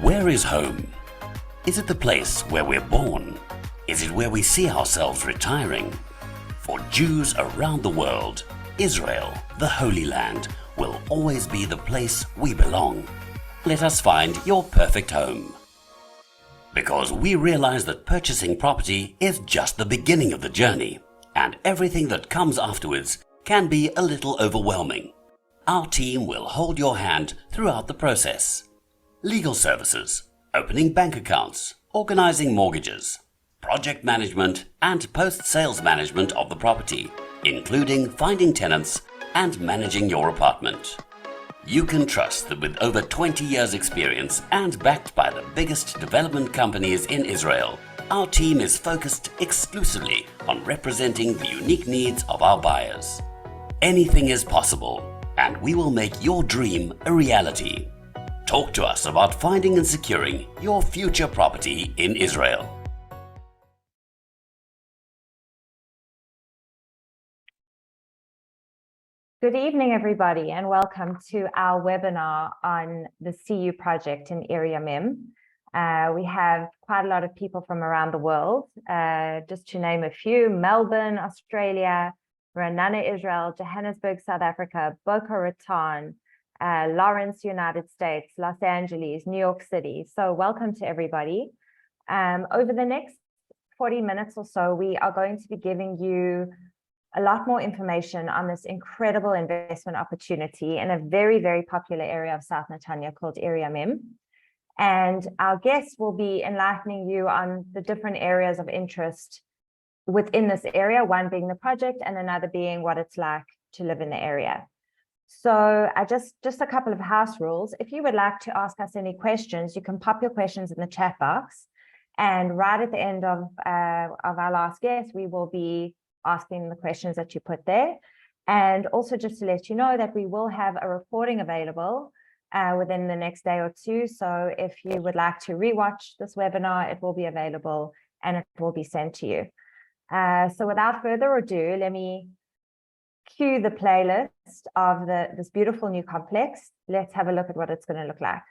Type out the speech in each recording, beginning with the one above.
Where is home? Is it the place where we're born? Is it where we see ourselves retiring? For Jews around the world, Israel, the Holy Land, will always be the place we belong. Let us find your perfect home. Because we realize that purchasing property is just the beginning of the journey, and everything that comes afterwards can be a little overwhelming. Our team will hold your hand throughout the process. Legal services, opening bank accounts, organizing mortgages, project management and post-sales management of the property, including finding tenants and managing your apartment. You can trust that with over 20 years experience and backed by the biggest development companies in Israel, our team is focused exclusively on representing the unique needs of our buyers. Anything is possible, and we will make your dream a reality. Talk to us about finding and securing your future property in Israel. Good evening, everybody, and welcome to our webinar on the CU project in Ir Yamim. We have quite a lot of people from around the world, just to name a few: Melbourne, Australia, Renana, Israel, Johannesburg, South Africa, Boca Raton, Lawrence, United States, Los Angeles, New York City. So welcome to everybody. Over the next 40 minutes or so, we are going to be giving you a lot more information on this incredible investment opportunity in a very, very popular area of South Netanya called Ir Yamim. And our guests will be enlightening you on the different areas of interest within this area, one being the project and another being what it's like to live in the area. So just a couple of house rules. If you would like to ask us any questions, you can pop your questions in the chat box. And right at the end of our last guest, we will be asking the questions that you put there. And also just to let you know that we will have a recording available within the next day or two. So if you would like to rewatch this webinar, it will be available and it will be sent to you. So without further ado, let me cue the playlist of this beautiful new complex. Let's have a look at what it's going to look like.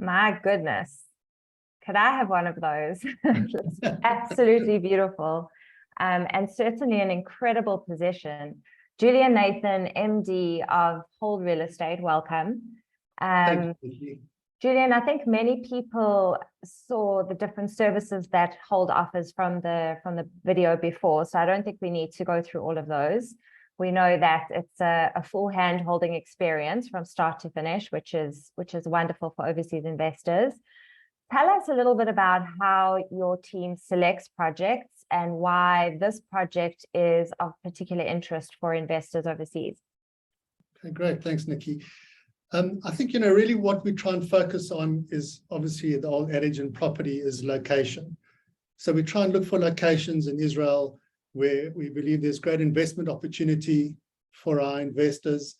My goodness, could I have one of those? It's absolutely beautiful, and certainly an incredible position. Julian Nathan, MD of Hold Real Estate, welcome. Thank you. Julian, I think many people saw the different services that Hold offers from the video before, so I don't think we need to go through all of those. We know that it's a full hand-holding experience from start to finish, which is wonderful for overseas investors. Tell us a little bit about how your team selects projects and why this project is of particular interest for investors overseas. Okay, great. Thanks, Nikki. I think, really what we try and focus on is obviously the old adage in property is location. So we try and look for locations in Israel where we believe there's great investment opportunity for our investors.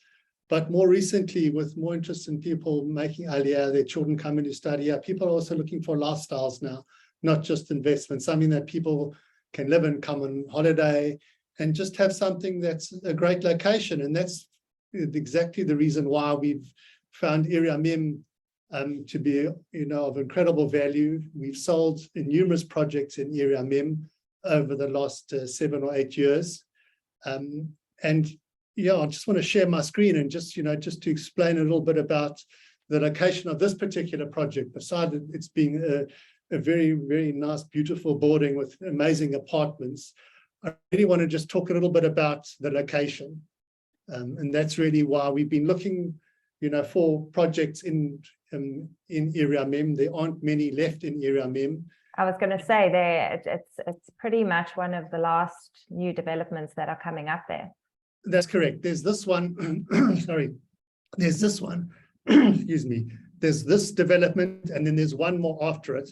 But more recently, with more interest in people making aliyah, their children coming to study here, people are also looking for lifestyles now, not just investment, something that people can live in, come on holiday, and just have something that's a great location. And that's exactly the reason why we've found Ir Yamim to be, of incredible value. We've sold numerous projects in Ir Yamim over the last 7 or 8 years. I just want to share my screen and just to explain a little bit about the location of this particular project. Besides it's being a very, very nice, beautiful building with amazing apartments, I really want to just talk a little bit about the location. And that's really why we've been looking, for projects in Ir Yamim. There aren't many left in Ir Yamim. I was going to say it's pretty much one of the last new developments that are coming up there. That's correct. There's this one, sorry, there's this one, excuse me. There's this development, and then there's one more after it.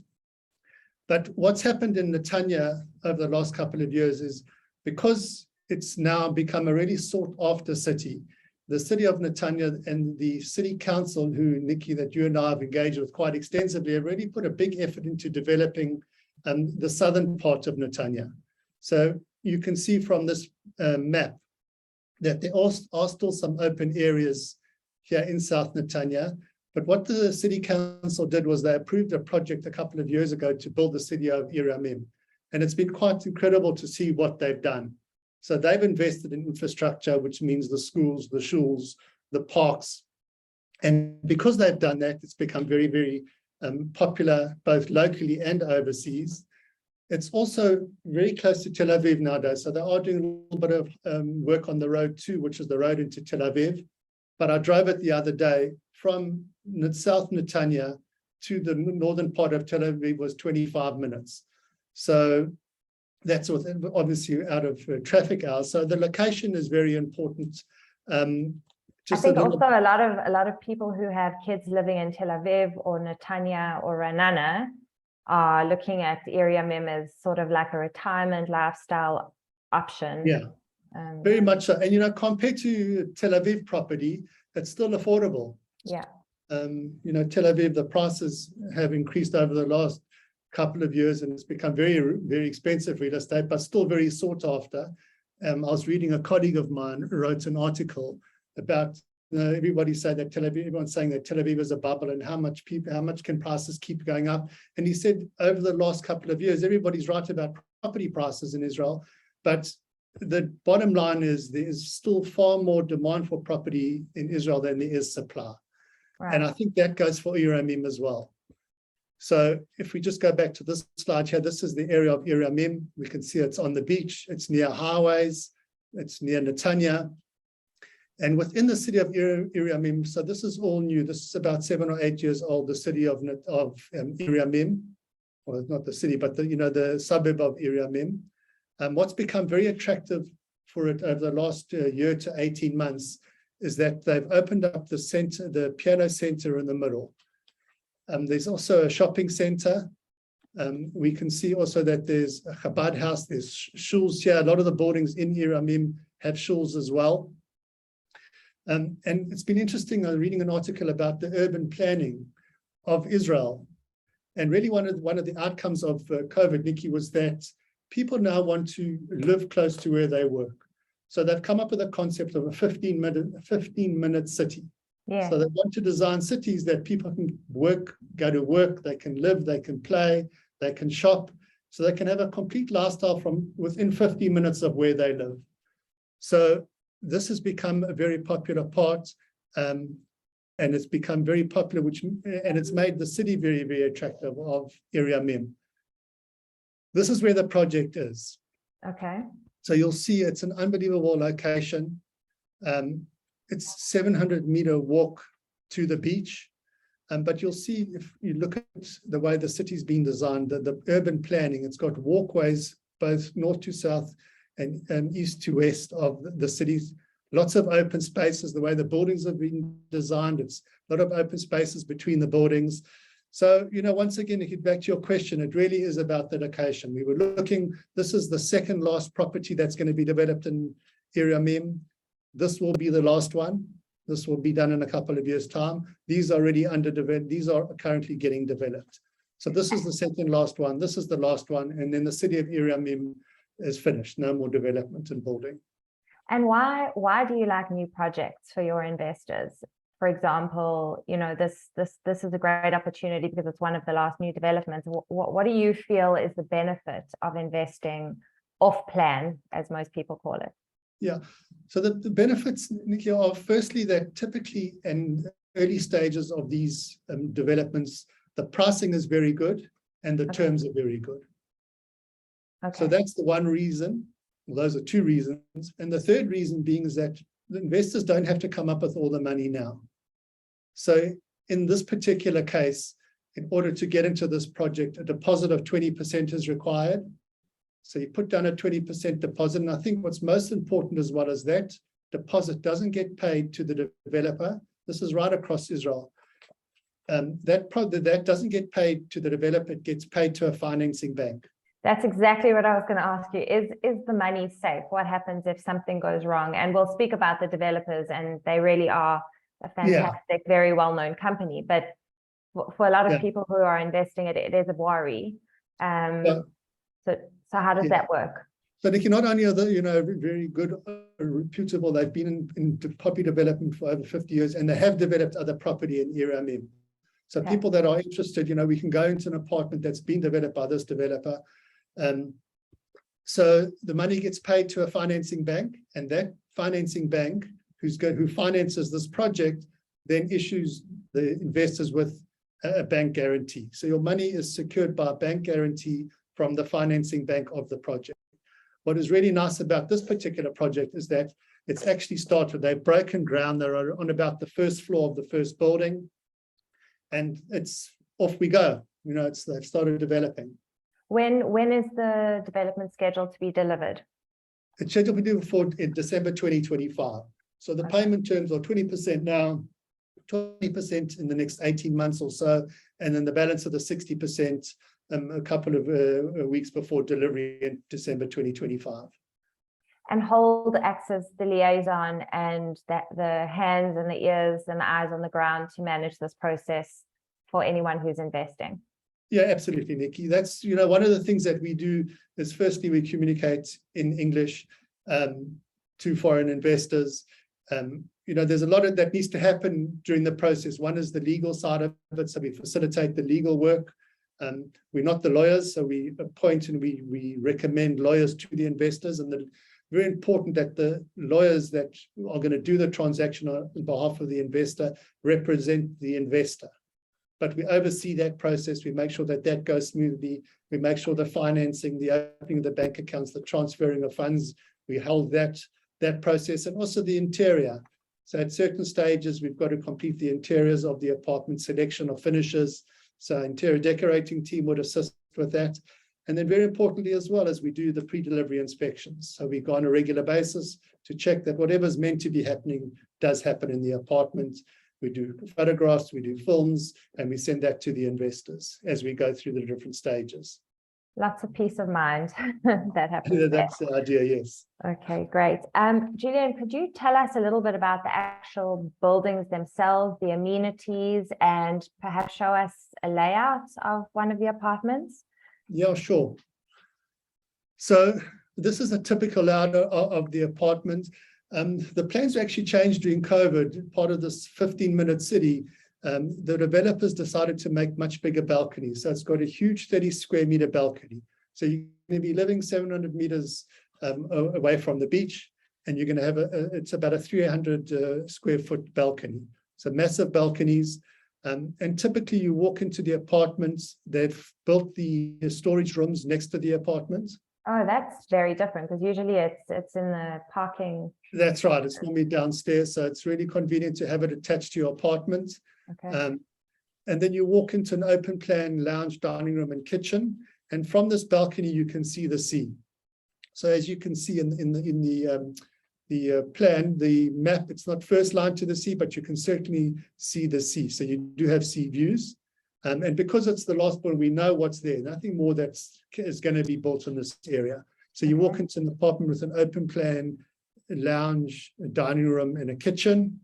But what's happened in Netanya over the last couple of years is because it's now become a really sought after city. The city of Netanya and the city council, who, Nikki, that you and I have engaged with quite extensively, have really put a big effort into developing the southern part of Netanya. So you can see from this map that there are still some open areas here in South Netanya. But what the city council did was they approved a project a couple of years ago to build the city of Ir Yamim. And it's been quite incredible to see what they've done. So they've invested in infrastructure, which means the schools, the shuls, the parks. And because they've done that, it's become very, very popular, both locally and overseas. It's also very close to Tel Aviv nowadays. So they are doing a little bit of work on the road too, which is the road into Tel Aviv. But I drove it the other day from South Netanya to the northern part of Tel Aviv was 25 minutes. So that's obviously out of traffic hours. So the location is very important. I think also a lot of people who have kids living in Tel Aviv or Netanya or Ra'anana are looking at Ir Yamim as sort of like a retirement lifestyle option. Yeah, very much so. And, you know, compared to Tel Aviv property, it's still affordable. Yeah. You know, Tel Aviv, the prices have increased over the last couple of years, and it's become very, very expensive real estate, but still very sought after. I was reading, a colleague of mine wrote an article about, you know, everybody say that Tel Aviv, everyone's saying that Tel Aviv is a bubble and how much can prices keep going up. And he said over the last couple of years, everybody's right about property prices in Israel, but the bottom line is there is still far more demand for property in Israel than there is supply. Right. And I think that goes for Ir Yamim as well. So if we just go back to this slide here, this is the area of Ir Yamim. We can see it's on the beach, it's near highways, it's near Netanya. And within the city of Ir Yamim, so this is all new. This is about 7 or 8 years old, the city of Ir Yamim, well, not the city, but the suburb of Ir Yamim. What's become very attractive for it over the last year to 18 months is that they've opened up the center, the piano center in the middle. There's also a shopping center. We can see also that there's a Chabad house, there's shuls here. A lot of the buildings in Ir Yamim have shuls as well. And it's been interesting, reading an article about the urban planning of Israel. And really one of the outcomes of COVID, Nikki, was that people now want to live close to where they work. So they've come up with a concept of a 15-minute city. Yeah. So they want to design cities that people can go to work, they can live, they can play, they can shop, so they can have a complete lifestyle from within 15 minutes of where they live. So this has become a very popular part, and it's become very popular, and it's made the city very, very attractive of Ir Yamim. This is where the project is. Okay. So you'll see it's an unbelievable location. It's 700-meter walk to the beach. But you'll see, if you look at the way the city's been designed, the urban planning, it's got walkways both north to south and east to west of the cities. Lots of open spaces, the way the buildings have been designed, it's a lot of open spaces between the buildings. So, once again, to get back to your question, it really is about the location. We were looking, this is the second last property that's going to be developed in Ir Yamim. This will be the last one. This will be done in a couple of years' time. These are already under development. These are currently getting developed. So this is the second last one. This is the last one. And then the city of Ir Yamim is finished. No more development and building. And why do you like new projects for your investors? For example, this is a great opportunity because it's one of the last new developments. What do you feel is the benefit of investing off plan, as most people call it? Yeah, so the benefits, Nikki, are firstly that typically in early stages of these developments, the pricing is very good and the terms are very good. Okay. So that's the one reason. Well, those are two reasons. And the third reason being is that the investors don't have to come up with all the money now. So in this particular case, in order to get into this project, a deposit of 20% is required. So you put down a 20% deposit. And I think what's most important as well is that deposit doesn't get paid to the developer. This is right across Israel. That doesn't get paid to the developer, it gets paid to a financing bank. That's exactly what I was going to ask you. Is the money safe? What happens if something goes wrong? And we'll speak about the developers, and they really are a fantastic, very well-known company. But for a lot of people who are investing, it is a worry. So how does that work? So Nikki, not only are they, very good, reputable, they've been in property development for over 50 years, and they have developed other property in Ir Yamim. So people that are interested, we can go into an apartment that's been developed by this developer. So the money gets paid to a financing bank, and that financing bank who finances this project then issues the investors with a bank guarantee. So your money is secured by a bank guarantee from the financing bank of the project. What is really nice about this particular project is that it's actually started. They've broken ground. They're on about the first floor of the first building, and it's off we go. They've started developing. When is the development scheduled to be delivered? It's scheduled to be delivered in December 2025. So the payment terms are 20% now, 20% in the next 18 months or so, and then the balance of the 60% a couple of weeks before delivery in December 2025. And Hold acts as the liaison and the hands and the ears and the eyes on the ground to manage this process for anyone who's investing. Yeah, absolutely, Nikki. That's, one of the things that we do is firstly, we communicate in English to foreign investors. There's a lot of that needs to happen during the process. One is the legal side of it. So we facilitate the legal work. We're not the lawyers, so we appoint and we recommend lawyers to the investors, and very important that the lawyers that are going to do the transaction on behalf of the investor represent the investor. But we oversee that process. We make sure that goes smoothly. We make sure the financing, the opening of the bank accounts, the transferring of funds, we hold that process, and also the interior. So at certain stages, we've got to complete the interiors of the apartment, selection of finishes. So interior decorating team would assist with that. And then very importantly, as well, as we do the pre-delivery inspections. So we go on a regular basis to check that whatever's meant to be happening does happen in the apartment. We do photographs, we do films, and we send that to the investors as we go through the different stages. Lots of peace of mind that happens. Yeah, that's the idea, yes. Okay, great. Julian, could you tell us a little bit about the actual buildings themselves, the amenities, and perhaps show us a layout of one of the apartments? Yeah, sure. So this is a typical layout of the apartment. The plans were actually changed during COVID, part of this 15-minute city. The developers decided to make much bigger balconies. So it's got a huge 30 square meter balcony. So you're going to be living 700 meters away from the beach, and you're going to have it's about a 300 square foot balcony. So massive balconies. And typically you walk into the apartments, they've built the storage rooms next to the apartments. Oh, that's very different, because usually it's in the parking. That's right. It's normally downstairs. So it's really convenient to have it attached to your apartment. Okay. And then you walk into an open plan lounge, dining room, and kitchen. And from this balcony, you can see the sea. So as you can see in the plan, the map, it's not first line to the sea, but you can certainly see the sea. So you do have sea views. And because it's the last building, we know what's there. Nothing more that is going to be built in this area. So you walk into an apartment with an open plan lounge, a dining room, and a kitchen.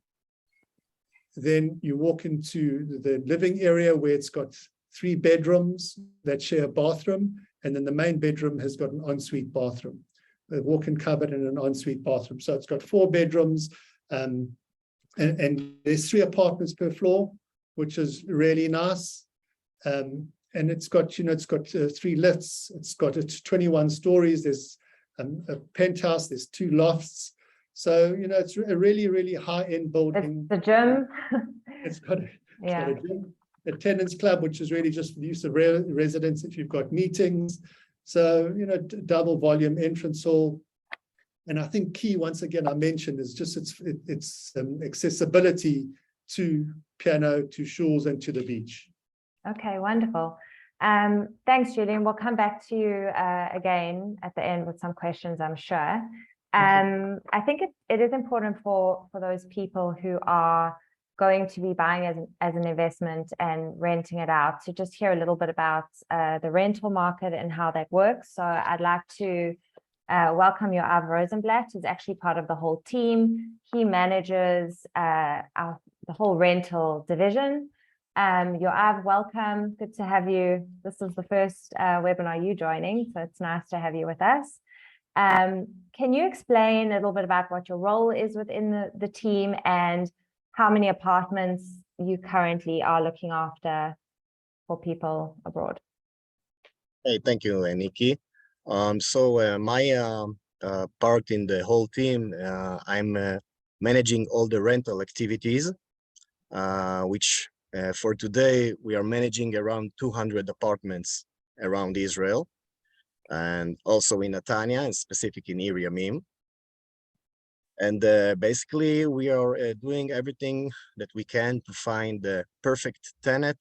Then you walk into the living area where it's got 3 bedrooms that share a bathroom. And then the main bedroom has got an ensuite bathroom, a walk-in cupboard and an ensuite bathroom. So it's got 4 bedrooms, and there's 3 apartments per floor, which is really nice. And it's got 3 lifts. It's got 21 stories. There's a penthouse. There's 2 lofts. So, it's a really, really high-end building. The gym. It's got a gym, a tenants club, which is really just for the use of residents if you've got meetings. So, double volume entrance hall. And I think key, once again, I mentioned is just its accessibility to piano, to shores, and to the beach. Okay, wonderful. Thanks, Julian. We'll come back to you again at the end with some questions, I'm sure. I think it is important for those people who are going to be buying as an investment and renting it out, to just hear a little bit about the rental market and how that works. So I'd like to welcome Yoav Rosenblatt, who's actually part of the whole team. He manages the whole rental division. Yoav, welcome. Good to have you. This is the first webinar you joining, so it's nice to have you with us. Can you explain a little bit about what your role is within the team and how many apartments you currently are looking after for people abroad? Hey, thank you, Nikki. My part in the whole team, I'm managing all the rental activities, which for today, we are managing around 200 apartments around Israel, and also in Netanya, and specific in Ir Yamim. And basically, we are doing everything that we can to find the perfect tenant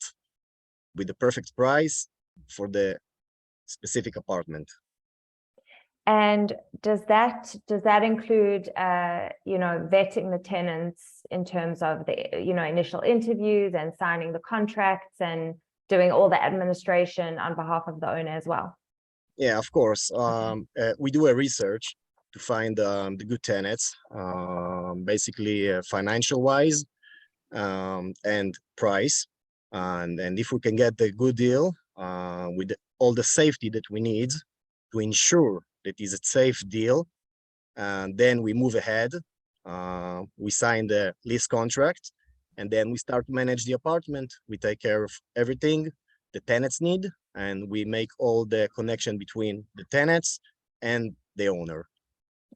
with the perfect price for the specific apartment. And does that include vetting the tenants in terms of the initial interviews and signing the contracts and doing all the administration on behalf of the owner as well? Yeah, of course. We do a research to find the good tenants, basically financial wise and price. And if we can get the good deal with all the safety that we need to ensure that is a safe deal, and then we move ahead. We sign the lease contract, and then we start to manage the apartment. We take care of everything the tenants need, and we make all the connection between the tenants and the owner.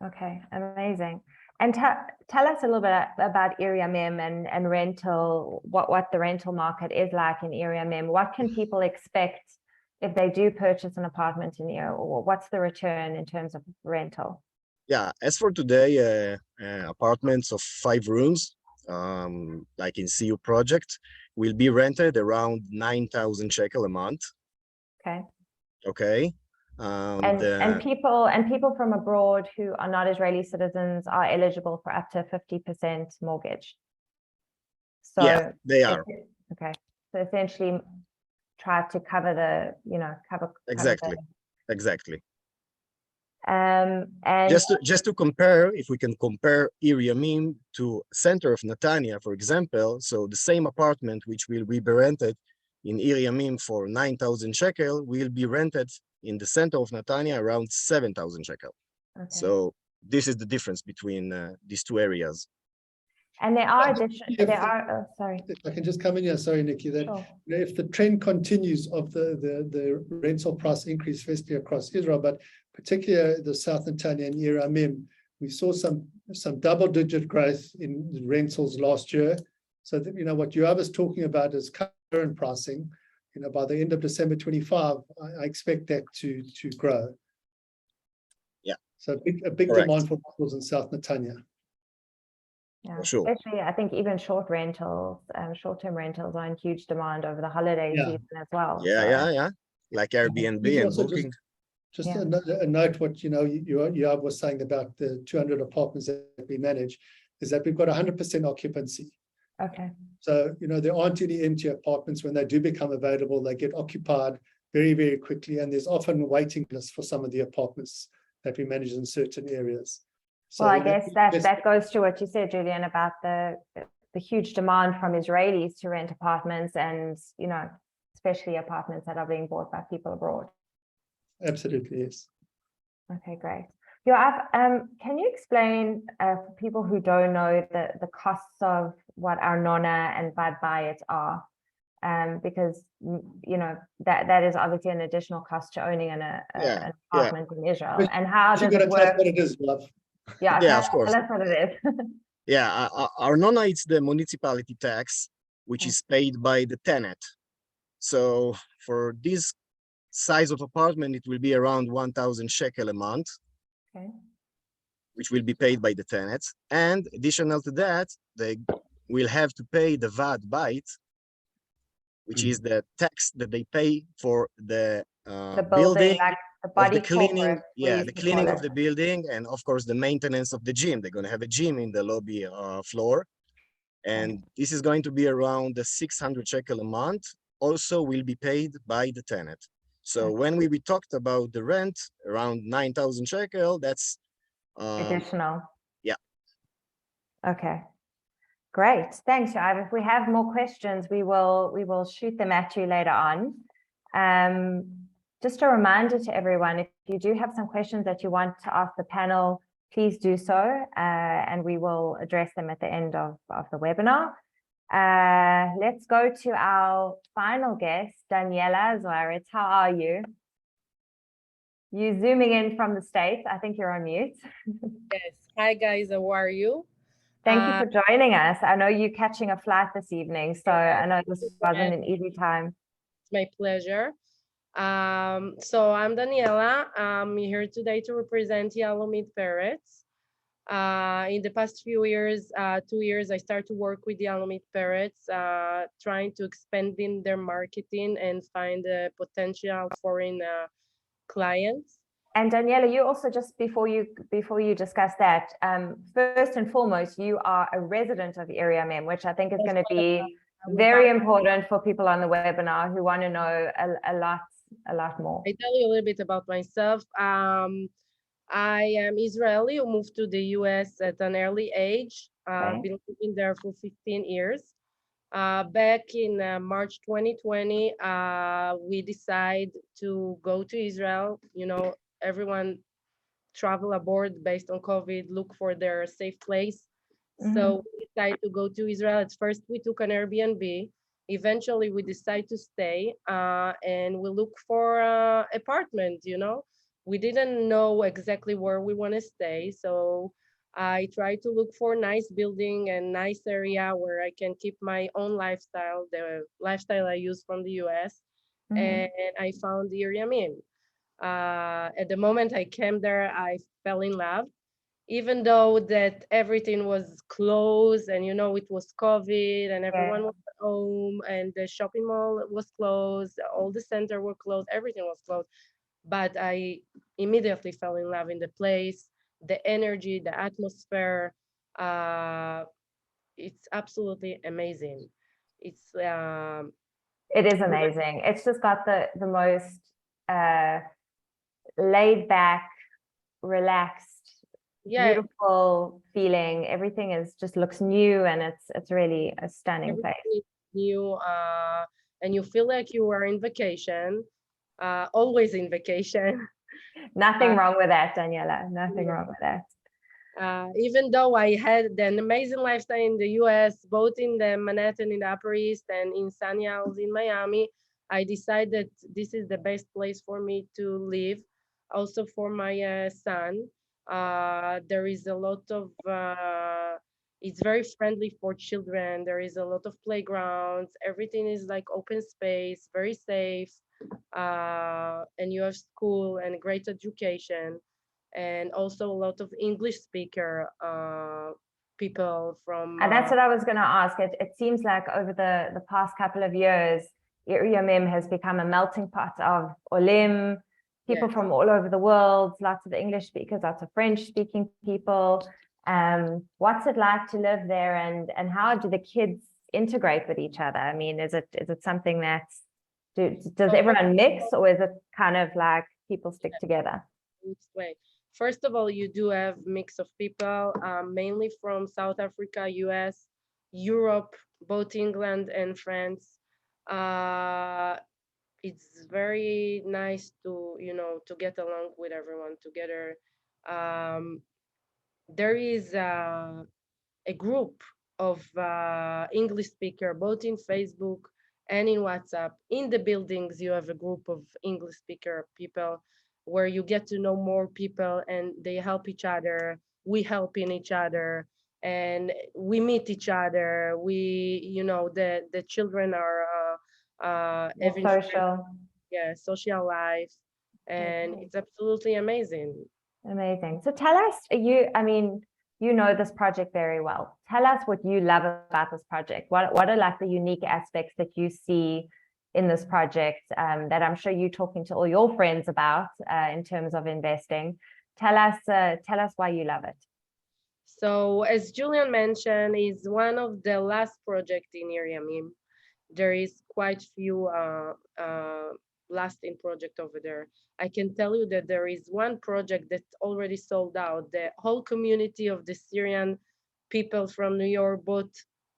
Okay, amazing. And tell us a little bit about Ir Yamim and rental, what the rental market is like in Ir Yamim. What can people expect if they do purchase an apartment in Ir, or what's the return in terms of rental? Yeah, as for today, apartments of 5 rooms, like in CU project, will be rented around 9,000 shekel a month. Okay. Okay. And people from abroad who are not Israeli citizens are eligible for up to 50% mortgage. So yeah, they are. Okay. So essentially try to cover the, Exactly. Exactly. And just to compare, if we can compare Ir Yamim to center of Netanya, for example, so the same apartment which will be rented in Ir Yamim for 9,000 shekel will be rented in the center of Netanya around 7,000 shekel. Okay. So this is the difference between these two areas. And there are sorry. If I can just come in here, sorry, Nikki, that Sure. if the trend continues of the rental price increase, firstly across Israel, but particularly the South Netanya and Ir Yamim, we saw some double-digit growth in rentals last year. So that, what Yoav is talking about is current pricing. By the end of December 25, I expect that to grow. Yeah. So a big demand for rentals in South Netanya. Yeah, sure. Especially, I think even short-term rentals are in huge demand over the holiday season as well. Yeah. Like Airbnb and Booking. Just a note, what Yoav was saying about the 200 apartments that we manage, is that we've got 100% occupancy. Okay. So, there aren't any empty apartments. When they do become available, they get occupied very, very quickly. And there's often waiting lists for some of the apartments that we manage in certain areas. So, well, I guess that goes to what you said, Julian, about the huge demand from Israelis to rent apartments and, especially apartments that are being bought by people abroad. Absolutely, yes. Okay, great. Yoav, can you explain for people who don't know the costs of what arnona and vad bayit are? Because that is obviously an additional cost to owning an apartment in Israel. And how does it work? What it is, love. Yeah, of course. That's what it is. Yeah, arnona is the municipality tax, which is paid by the tenant. So for this size of apartment, it will be around 1,000 shekel a month. Okay. Which will be paid by the tenants. And additional to that, they will have to pay the vad bayit, which is the tax that they pay for the building, like the body of the cleaning, the cleaning of the building, and of course the maintenance of the gym. They're going to have a gym in the lobby floor, And this is going to be around the 600 shekel a month. Also will be paid by the tenant. So when we talked about the rent around 9,000 shekel, that's additional. Yeah. Okay. Great. Thanks, Yoav. If we have more questions, we will shoot them at you later on. Just a reminder to everyone, if you do have some questions that you want to ask the panel, please do so, and we will address them at the end of the webinar. Let's go to our final guest, Daniela Zoiritz. How are you? You zooming in from the States. I think you're on mute. Yes. Hi, guys. How are you? Thank you for joining us. I know you're catching a flight this evening, so I know this wasn't an easy time. It's my pleasure. So I'm Daniela. I'm here today to represent Yahlomit Parrots. In the past few years, 2 years, I started to work with Yahlomit Parrots, trying to expand in their marketing and find potential foreign clients. And Daniela, you also, just before you discuss that, first and foremost, you are a resident of Ir Yamim, which I think is going to be very important for people on the webinar who want to know a lot more. I tell you a little bit about myself. I am Israeli who moved to the US at an early age. Been living there for 15 years. Back in March 2020, we decided to go to Israel. You know, everyone travel abroad based on COVID, look for their safe place. So we decided to go to Israel. At first, we took an Airbnb. Eventually, we decided to stay and we look for apartment, you know. We didn't know exactly where we want to stay. So I tried to look for a nice building and nice area where I can keep my own lifestyle, the lifestyle I use from the US. And I found Ir Yamim. At the moment I came there, I fell in love, even though that everything was closed and, you know, it was COVID and everyone was at home and the shopping mall was closed, all the center were closed, everything was closed. But I immediately fell in love in the place, the energy, the atmosphere. It's absolutely amazing. It is amazing. It's just got the most laid back, relaxed, beautiful feeling. Everything is just looks new, and it's really a stunning place. New, and you feel like you are in vacation, always in vacation. Nothing wrong with that, Daniela. Nothing wrong with that. Even though I had an amazing lifestyle in the US, both in the Manhattan, in the Upper East, and in Sunny Isles in Miami, I decided this is the best place for me to live. Also for my son. There is a lot of, it's very friendly for children. There is a lot of playgrounds. Everything is like open space, very safe. And you have school and great education. And also a lot of English speaker people from... And that's what I was going to ask. It seems like over the past couple of years, Ir Yamim has become a melting pot of Olim, people from all over the world, lots of English speakers, lots of French speaking people. What's it like to live there, and how do the kids integrate with each other? I mean, is it something that's, does everyone mix, or is it kind of like people stick together? First of all, you do have mix of people, mainly from South Africa, US, Europe, both England and France. It's very nice to, you know, to get along with everyone together. There is a group of English speaker, both in Facebook and in WhatsApp. In the buildings, you have a group of English speaker people where you get to know more people and they help each other. We help in each other and we meet each other. We, you know, the children are social. Social life, and it's absolutely amazing. Amazing. So tell us, I mean, you know this project very well. Tell us what you love about this project. What are like the unique aspects that you see in this project that I'm sure you're talking to all your friends about in terms of investing? Tell us why you love it. So as Julian mentioned, is one of the last project in Ir Yamim. There is quite few lasting project over there. I can tell you that there is one project that already sold out. The whole community of the Syrian people from New York bought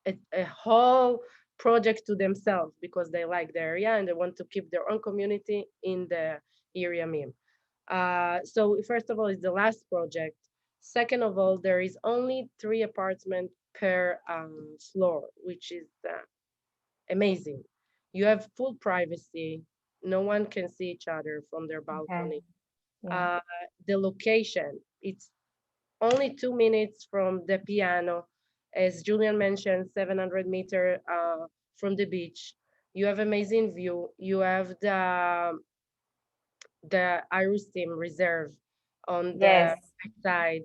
a whole project to themselves because they like the area and they want to keep their own community in the Ir Yamim. So first of all, it's the last project. Second of all, there is only 3 apartments per floor, which is amazing. You have full privacy. No one can see each other from their balcony. Yeah. The location, it's only 2 minutes from the piano. As Julian mentioned, 700 meters from the beach. You have amazing view. You have the Irish team reserve on the Yes. side.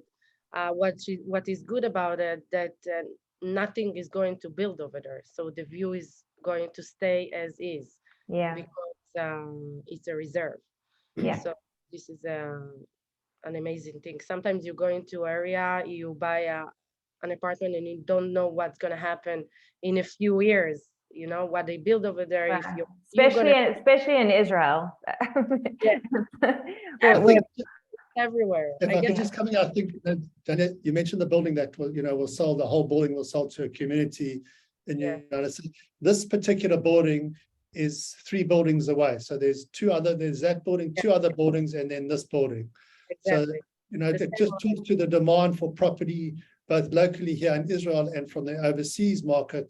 What is good about it that nothing is going to build over there, so the view is going to stay as is Yeah. because it's a reserve. Yeah. So this is an amazing thing. Sometimes you go into area, you buy an apartment, and you don't know what's gonna happen in a few years. You know what they build over there. If Wow. you're gonna, Especially in Israel. yeah, I We're- think everywhere. if I I could guess just come in, I think that Janet, you mentioned the building that will, will sell, the whole building will sell to a community in Yeah. United States. This particular building is 3 buildings away. So there's that building, 2 other buildings, and then this building. exactly. So, The it same just talks to the demand for property, both locally here in Israel and from the overseas market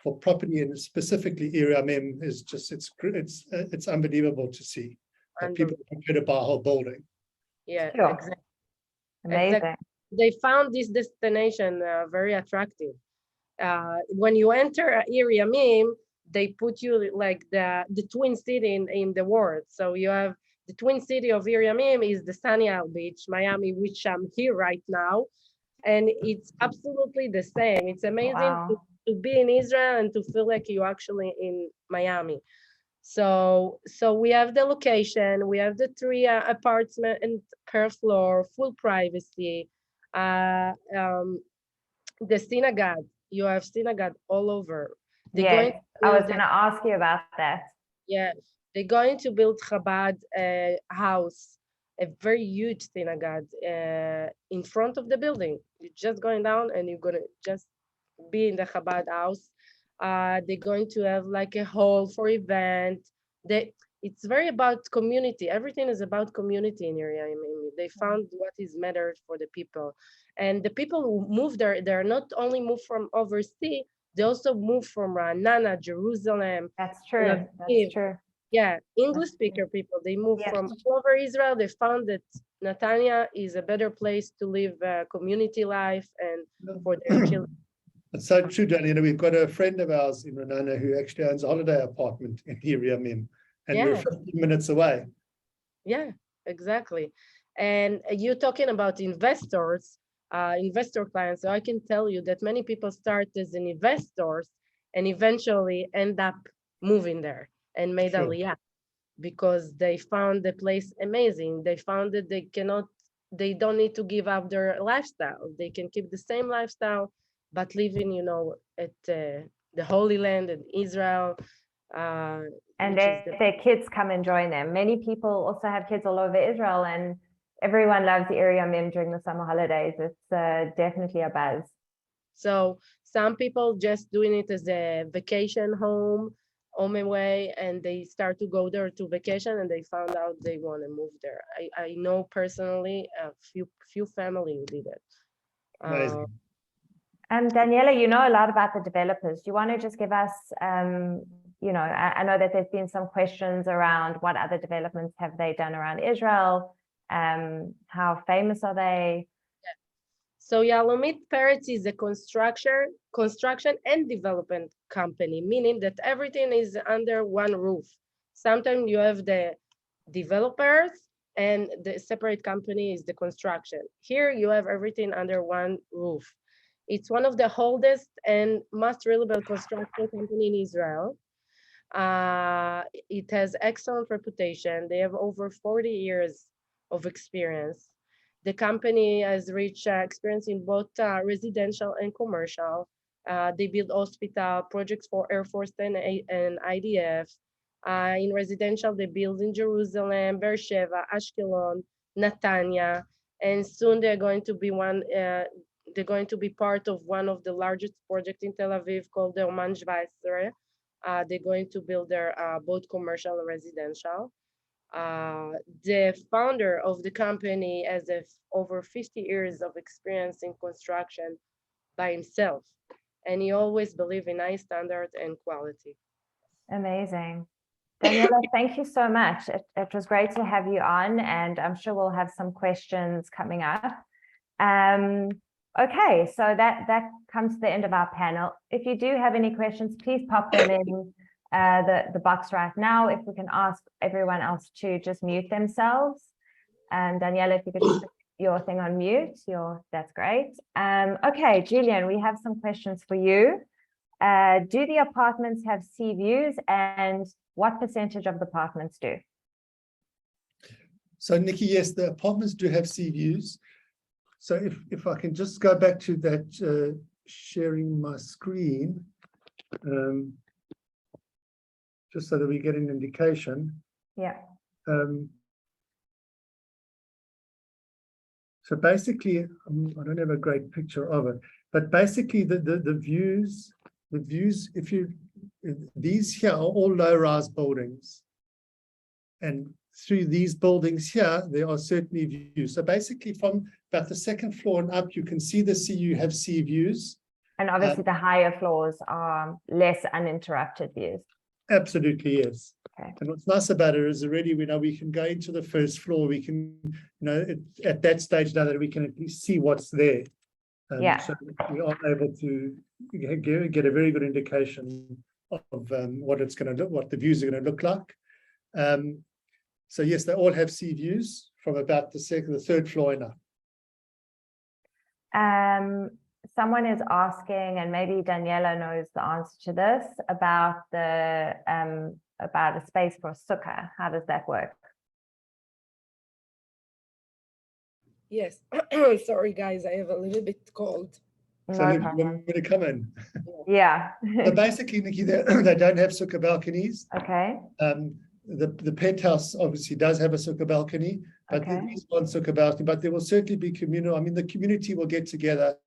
for property, and specifically Ir Yamim is just, it's unbelievable to see that people are prepared to buy a whole building. Yeah, Sure. exactly. Amazing. They found this destination very attractive. When you enter Ir Yamim, they put you like the twin city in the world. So you have the twin city of Ir Yamim is the Sunny Isle Beach, Miami, which I'm here right now, and it's absolutely the same. It's amazing Wow. to be in Israel and to feel like you're actually in Miami. So we have the location, we have the 3 apartments per floor, full privacy. The synagogue, you have synagogue all over. They're going Yes. to I was build going to ask you about that. yeah, they're going to build Chabad house, a very huge synagogue in front of the building. You're just going down and you're gonna just be in the Chabad house. They're going to have like a hall for event. It's very about community. Everything is about community in area. I mean, they found what is mattered for the people, and the people who move there, they're not only moved from overseas, they also moved from Nana, Jerusalem. That's true. Tel That's Aviv. true. Yeah, English speaker people, they moved Yeah. from all over Israel. They found that Netanya is a better place to live community life and for their children. It's so true, Danny. We've got a friend of ours in Renana who actually owns a holiday apartment in Ir Yamim, and we're Yeah. 15 minutes away. Yeah, exactly. And you're talking about investors, investor clients. So I can tell you that many people start as an investors and eventually end up moving there and made Sure. Aliyah because they found the place amazing. They found that they don't need to give up their lifestyle. They can keep the same lifestyle, but living, at the Holy Land in Israel. And which is their kids come and join them. Many people also have kids all over Israel, and everyone loves the Ir Yamim during the summer holidays. It's definitely a buzz. So some people just doing it as a vacation home away, and they start to go there to vacation, and they found out they want to move there. I know personally a few family who did it. Amazing. Daniela, you know a lot about the developers. Do you want to just give us, I know that there's been some questions around what other developments have they done around Israel? How famous are they? So Yalomit Peretz is a construction and development company, meaning that everything is under one roof. Sometimes you have the developers and the separate company is the construction. Here you have everything under one roof. It's one of the oldest and most reliable construction company in Israel. It has excellent reputation. They have over 40 years of experience. The company has rich experience in both residential and commercial. They build hospital projects for Air Force and IDF. In residential, they build in Jerusalem, Beersheba, Ashkelon, Netanya, and soon they're going to be part of one of the largest projects in Tel Aviv called the Oman 17. They're going to build their both commercial and residential. The founder of the company has over 50 years of experience in construction by himself, and he always believed in high standard and quality. Amazing. Daniela, thank you so much. It was great to have you on, and I'm sure we'll have some questions coming up. Okay, so that comes to the end of our panel. If you do have any questions, please pop them in the box right now. If we can ask everyone else to just mute themselves. Daniela, if you could just put your thing on mute, that's great. Okay, Julian, we have some questions for you. Do the apartments have sea views, and what percentage of the apartments do? So Nikki, yes, the apartments do have sea views. So if I can just go back to that sharing my screen, just so that we get an indication. Yeah. So basically, I don't have a great picture of it, but basically the views, these here are all low-rise buildings. And through these buildings here, there are certainly views. So basically from about the second floor and up, you can see you have sea views. And obviously the higher floors are less uninterrupted views. Absolutely, yes. Okay. And what's nice about it is already we can go into the first floor. We can, at that stage now that we can at least see what's there. Yeah. So we are able to get a very good indication of what the views are going to look like. So yes, they all have sea views from about the third floor and up. Someone is asking, and maybe Daniela knows the answer to this, about a space for sukkah. How does that work? Yes, sorry guys, I have a little bit cold. So you want me to come in? Yeah. So basically, Nikki, they don't have sukkah balconies. Okay. The penthouse obviously does have a sukkah balcony, but there is one sukkah balcony, but there will certainly be communal. I mean, the community will get together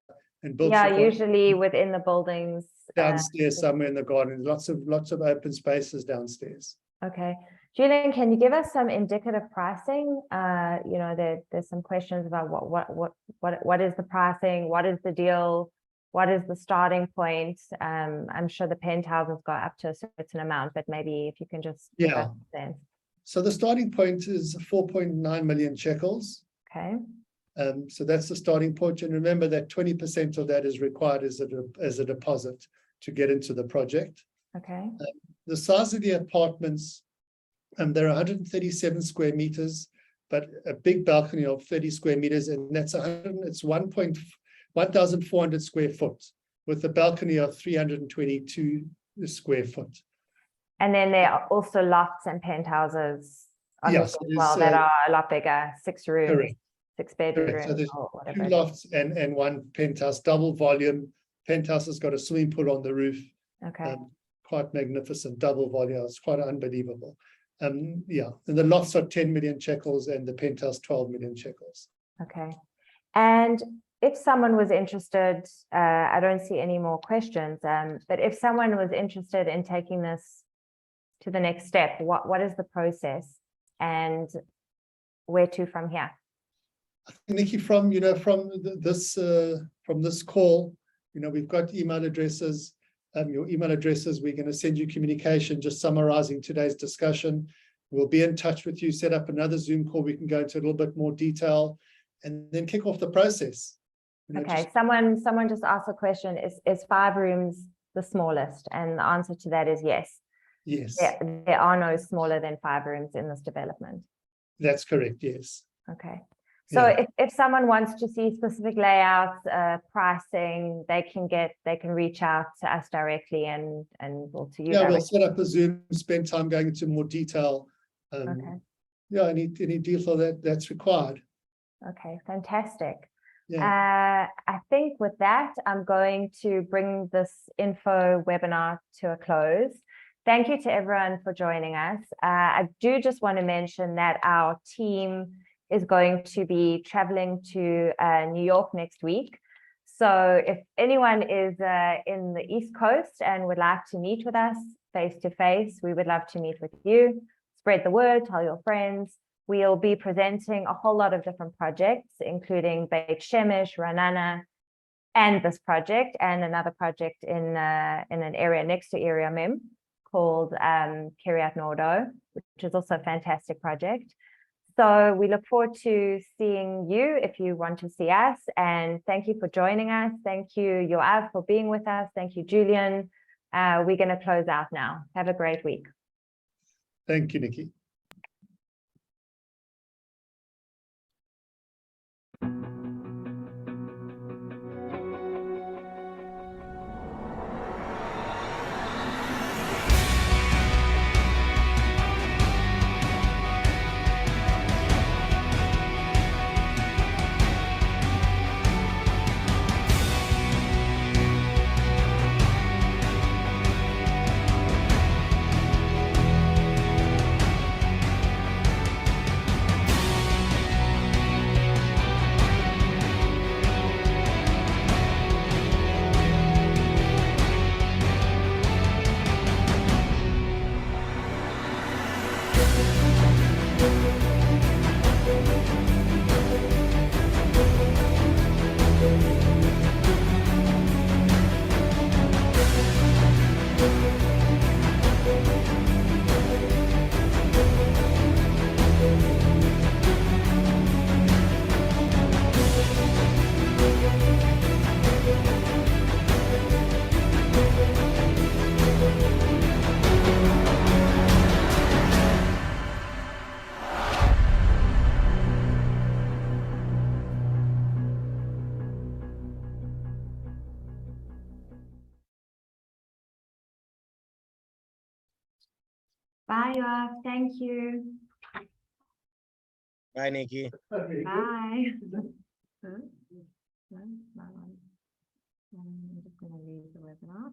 and build. Yeah, usually within the buildings. Downstairs, somewhere in the garden, lots of open spaces downstairs. Okay. Julian, can you give us some indicative pricing? There's some questions about what is the pricing, what is the deal, what is the starting point? I'm sure the penthouses go up to a certain amount, but maybe if you can just give us a sense. So the starting point is 4.9 million shekels. Okay. So that's the starting point, and remember that 20% of that is required as a deposit to get into the project. Okay. The size of the apartments, they're 137 square meters, but a big balcony of 30 square meters, and it's 1,400 square foot with a balcony of 322 square foot. And then there are also lofts and penthouses Yes, that are a lot bigger, 6 rooms, correct. 6 bedrooms. So there's 2 lofts and 1 penthouse, double volume. Penthouse has got a swimming pool on the roof. Okay. Quite magnificent, double volume. It's quite unbelievable. And the lofts are 10 million shekels and the penthouse 12 million shekels. Okay. And if someone was interested, I don't see any more questions, but if someone was interested in taking this to the next step, what is the process and where to from here? Nikki, from this call, we've got email addresses. Your email addresses, we're going to send you communication just summarizing today's discussion. We'll be in touch with you, set up another Zoom call. We can go into a little bit more detail and then kick off the process. Okay, someone just asked a question, is 5 rooms the smallest? And the answer to that is yes. Yes. There are no smaller than 5 rooms in this development. That's correct, yes. Okay. So if someone wants to see specific layouts, pricing, they can reach out to us directly and we'll to you. Yeah, we'll set up a Zoom, spend time going into more detail. Okay. Yeah, any detail that's required. Okay, fantastic. Yeah. I think with that, I'm going to bring this info webinar to a close. Thank you to everyone for joining us. I do just want to mention that our team is going to be traveling to New York next week. So if anyone is in the East Coast and would like to meet with us face to face, we would love to meet with you. Spread the word, tell your friends. We'll be presenting a whole lot of different projects, including Beit Shemesh, Ra'anana, and this project, and another project in an area next to Ir Yamim called Kiryat Nordo, which is also a fantastic project. So we look forward to seeing you if you want to see us, and thank you for joining us. Thank you, Yoav, for being with us. Thank you, Julian. We're going to close out now. Have a great week. Thank you, Nikki. Bye, Yoav. Thank you. Bye, Nikki. Bye. I'm just going to leave the webinar.